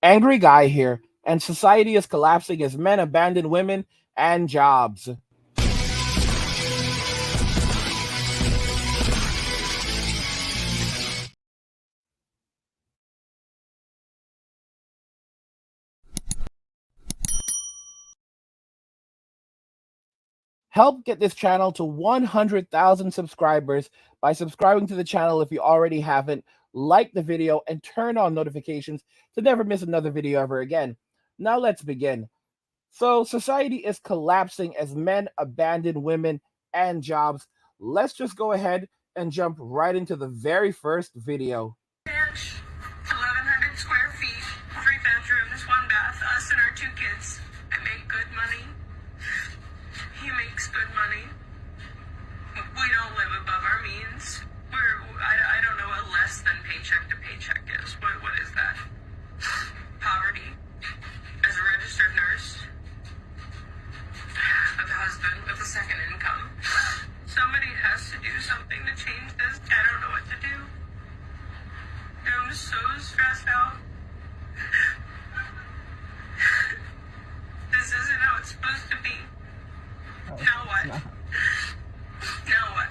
Angry guy here, and society is collapsing as men abandon women and jobs. Help get this channel to 100,000 subscribers by subscribing to the channel if you already haven't, like the video, and turn on notifications to never miss another video ever again. Now let's begin. So, society is collapsing as men abandon women and jobs. Let's just go ahead and jump right into the very first video. Ranch, 1,100 square feet, 3 bedrooms, 1 bath, us and our 2 kids. I make good money. He makes good money. We don't live above our means. I don't know what less than paycheck to paycheck is. What is that? Poverty. As a registered nurse. With a husband with a second income. Somebody has to do something to change this. I don't know what to do. I'm so stressed out. This isn't how it's supposed to be. Now what? Now what?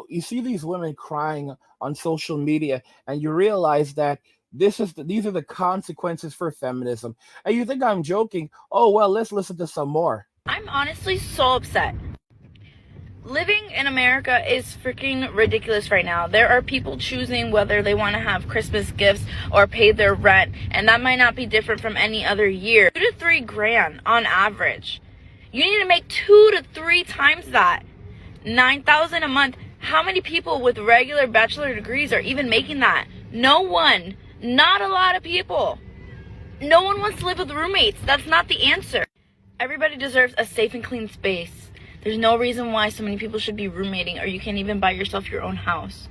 You see these women crying on social media, and you realize that these are the consequences for feminism. And you think I'm joking? Oh well, let's listen to some more. I'm honestly so upset. Living in America is freaking ridiculous right now. There are people choosing whether they want to have Christmas gifts or pay their rent, and that might not be different from any other year. 2 to 3 grand on average. You need to make 2 to 3 times that. 9,000 a month. How many people with regular bachelor degrees are even making that? No one. Not a lot of people. No one wants to live with roommates. That's not the answer. Everybody deserves a safe and clean space. There's no reason why so many people should be roommating, or you can't even buy yourself your own house.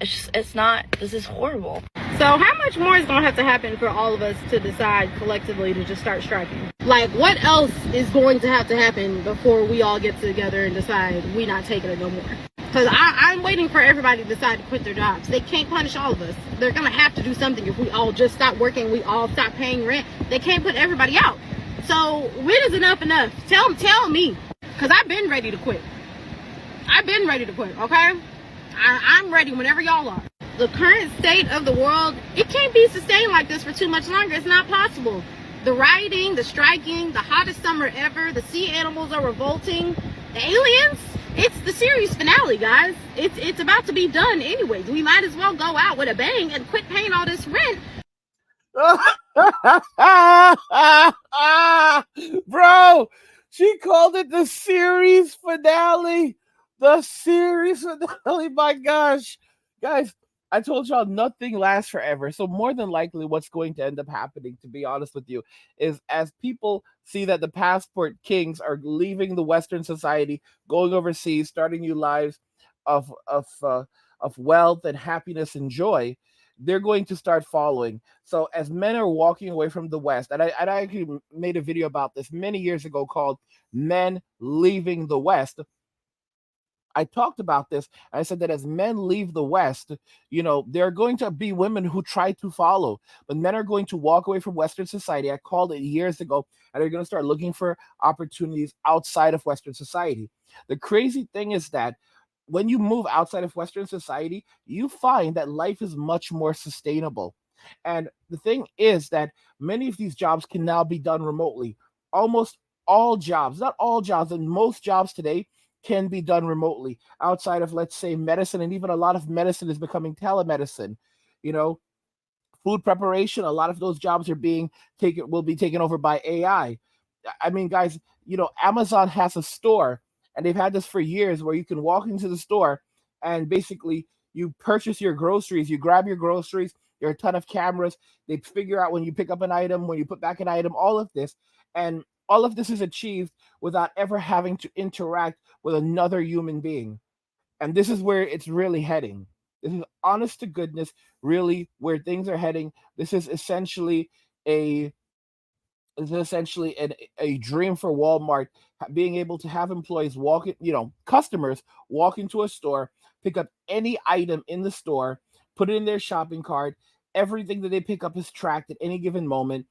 It's not, this is horrible. So how much more is going to have to happen for all of us to decide collectively to just start striking? Like, what else is going to have to happen before we all get together and decide we not taking it no more? Because I'm waiting for everybody to decide to quit their jobs. They can't punish all of us. They're going to have to do something. If we all just stop working, we all stop paying rent, they can't put everybody out. So when is enough enough? Tell me. Because I've been ready to quit. I've been ready to quit, okay? I'm ready whenever y'all are. The current state of the world, it can't be sustained like this for too much longer. It's not possible. The rioting, the striking, the hottest summer ever, the sea animals are revolting, the aliens, it's the series finale, guys. It's about to be done anyways. We might as well go out with a bang and quit paying all this rent. Bro, she called it the series finale. The series finale. My gosh. Guys, I told y'all nothing lasts forever. So more than likely what's going to end up happening, to be honest with you, is as people see that the passport kings are leaving the Western society, going overseas, starting new lives of wealth and happiness and joy, they're going to start following. So as men are walking away from the West, and I actually made a video about this many years ago called Men Leaving the West. I talked about this. I said that as men leave the West, there are going to be women who try to follow, but men are going to walk away from Western society. I called it years ago, and they're going to start looking for opportunities outside of Western society. The crazy thing is that when you move outside of Western society, you find that life is much more sustainable. And the thing is that many of these jobs can now be done remotely. Almost all jobs, not all jobs, and most jobs today can be done remotely outside of, let's say, medicine. And even a lot of medicine is becoming telemedicine. You know, food preparation, a lot of those jobs will be taken over by AI. I mean, guys, Amazon has a store, and they've had this for years, where you can walk into the store and basically you purchase your groceries, you grab your groceries, there are a ton of cameras. They figure out when you pick up an item, when you put back an item, all of this. And all of this is achieved without ever having to interact with another human being. And this is where it's really heading. This is honest to goodness, really where things are heading. This is essentially a a dream for Walmart, being able to have employees customers walk into a store, pick up any item in the store, put it in their shopping cart, everything that they pick up is tracked at any given moment,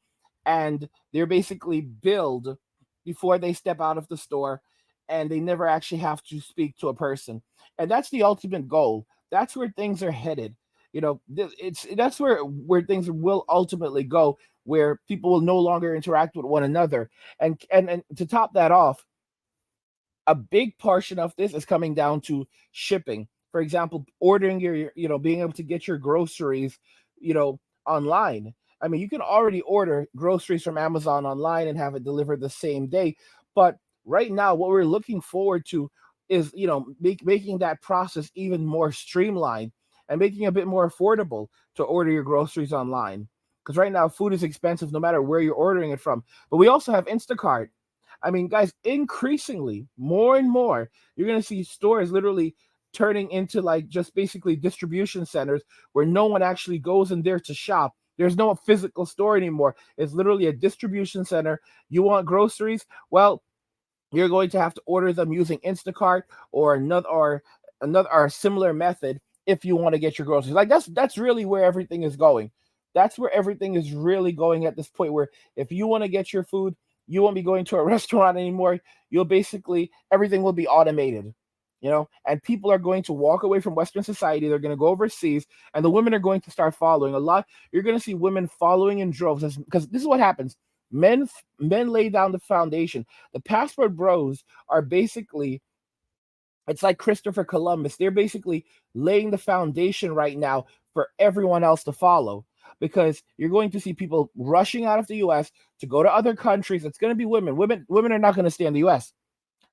and they're basically billed before they step out of the store, and they never actually have to speak to a person. And that's the ultimate goal. That's where things are headed. It's that's where things will ultimately go, where people will no longer interact with one another. And to top that off, a big portion of this is coming down to shipping. For example, ordering being able to get your groceries, online. I mean, you can already order groceries from Amazon online and have it delivered the same day. But right now, what we're looking forward to is, making that process even more streamlined and making it a bit more affordable to order your groceries online. Because right now, food is expensive no matter where you're ordering it from. But we also have Instacart. I mean, guys, increasingly, more and more, you're going to see stores literally turning into like just basically distribution centers where no one actually goes in there to shop. There's no physical store anymore. It's literally a distribution center. You want groceries? Well, you're going to have to order them using Instacart or another or a similar method if you want to get your groceries. Like that's really where everything is going. That's where everything is really going at this point, where if you want to get your food, you won't be going to a restaurant anymore. You'll basically, everything will be automated, and people are going to walk away from Western society. They're going to go overseas, and the women are going to start following. You're going to see women following in droves, because this is what happens. Men lay down the foundation. The passport bros are basically, it's like Christopher Columbus. They're basically laying the foundation right now for everyone else to follow, because you're going to see people rushing out of the US to go to other countries. It's going to be women. Women are not going to stay in the US.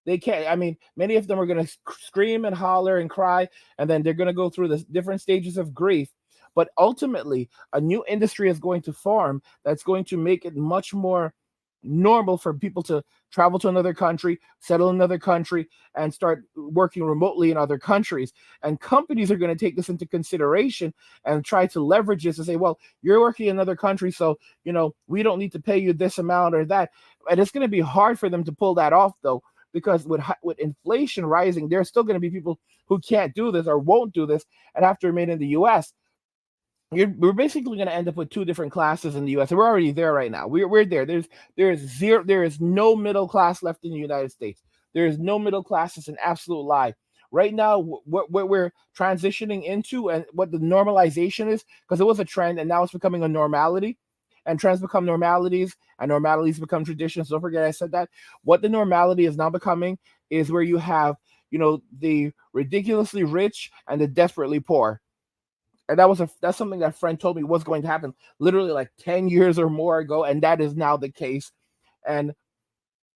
They can't. I mean, many of them are going to scream and holler and cry, and then they're going to go through the different stages of grief. But ultimately, a new industry is going to form that's going to make it much more normal for people to travel to another country, settle in another country, and start working remotely in other countries. And companies are going to take this into consideration and try to leverage this and say, well, you're working in another country, so we don't need to pay you this amount or that. And it's going to be hard for them to pull that off, though, because with inflation rising, there's still going to be people who can't do this or won't do this and have to remain in the US. We're basically going to end up with two different classes in the U.S. And we're already there right now. We're there. There is no middle class left in the United States. There is no middle class. It's an absolute lie. Right now, what we're transitioning into, and what the normalization is, because it was a trend and now it's becoming a normality, and trends become normalities and normalities become traditions. Don't forget I said that. What the normality is now becoming is where you have, the ridiculously rich and the desperately poor. And that's something that a friend told me was going to happen literally like 10 years or more ago, and that is now the case. And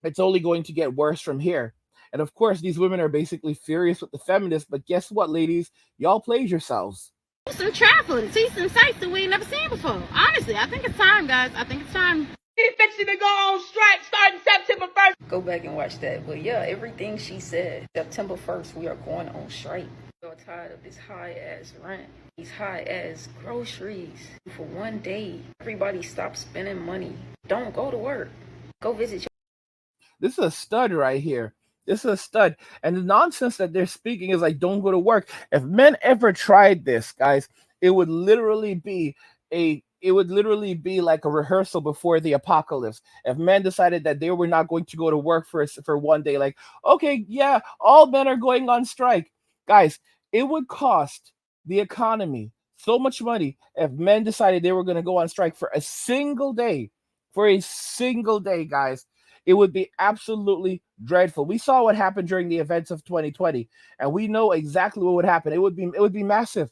it's only going to get worse from here. And of course, these women are basically furious with the feminists, but guess what, ladies? Y'all played yourselves. Do some traveling, see some sights that we ain't never seen before. Honestly, I think it's time, guys. I think it's time. He's fixing to go on strike starting September 1st. Go back and watch that. But yeah, everything she said. September 1st, we are going on strike. We're tired of this high-ass rent. These high-ass groceries. For one day, everybody stop spending money. Don't go to work. Go visit your... This is a stud right here. This is a stud. And the nonsense that they're speaking is like, don't go to work. If men ever tried this, guys, it would literally be like a rehearsal before the apocalypse. If men decided that they were not going to go to work for one day, like, okay, yeah, all men are going on strike. Guys, it would cost the economy so much money if men decided they were going to go on strike for a single day. For a single day, guys. It would be absolutely dreadful. We saw what happened during the events of 2020, and we know exactly what would happen. It would be massive.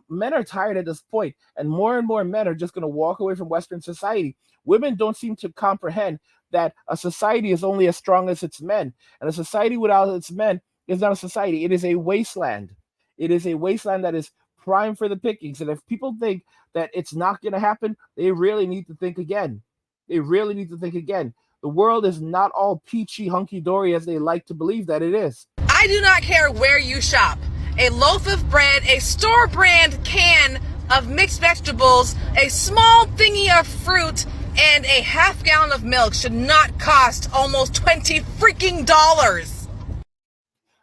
Men are tired at this point, and more men are just going to walk away from Western society. Women don't seem to comprehend that a society is only as strong as its men, and a society without its men is not a society. It is a wasteland. It is a wasteland that is prime for the pickings. And if people think that it's not going to happen, they really need to think again. They really need to think again. The world is not all peachy, hunky-dory as they like to believe that it is. I do not care where you shop. A loaf of bread, a store brand can of mixed vegetables, a small thingy of fruit, and a half gallon of milk should not cost almost $20 freaking.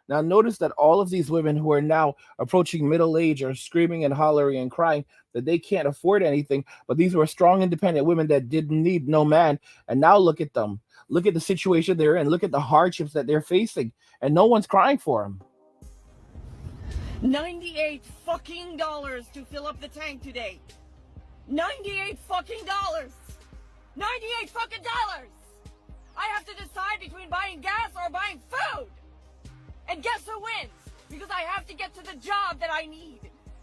Now, notice that all of these women who are now approaching middle age are screaming and hollering and crying that they can't afford anything. But these were strong, independent women that didn't need no man. And now look at them. Look at the situation they're in. Look at the hardships that they're facing. And no one's crying for them. $98 fucking dollars to fill up the tank today. $98 fucking dollars. $98 fucking dollars. I have to decide between buying gas or buying food. And guess who wins? Because I have to get to the job that I need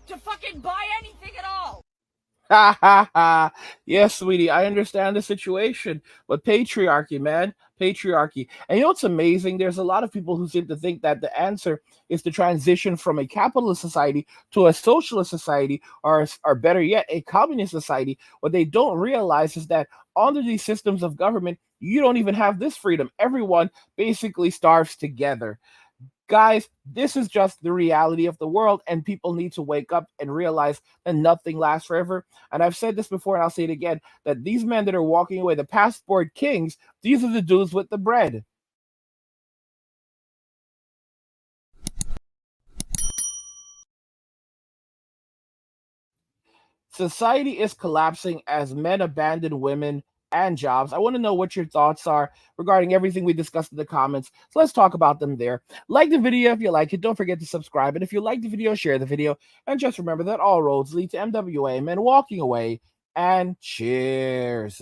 to fucking buy anything at all. Ha ha ha. Yes, sweetie, I understand the situation. But patriarchy, man. Patriarchy. And you know what's amazing? There's a lot of people who seem to think that the answer is to transition from a capitalist society to a socialist society, or better yet, a communist society. What they don't realize is that under these systems of government, you don't even have this freedom. Everyone basically starves together. Guys, this is just the reality of the world, and people need to wake up and realize that nothing lasts forever. And I've said this before, and I'll say it again, that these men that are walking away, the passport kings, these are the dudes with the bread. Society is collapsing as men abandon women and jobs. I want to know what your thoughts are regarding everything we discussed in the comments. So let's talk about them there. Like the video if you like it. Don't forget to subscribe. And if you like the video, share the video. And just remember that all roads lead to MWA, men walking away. And cheers.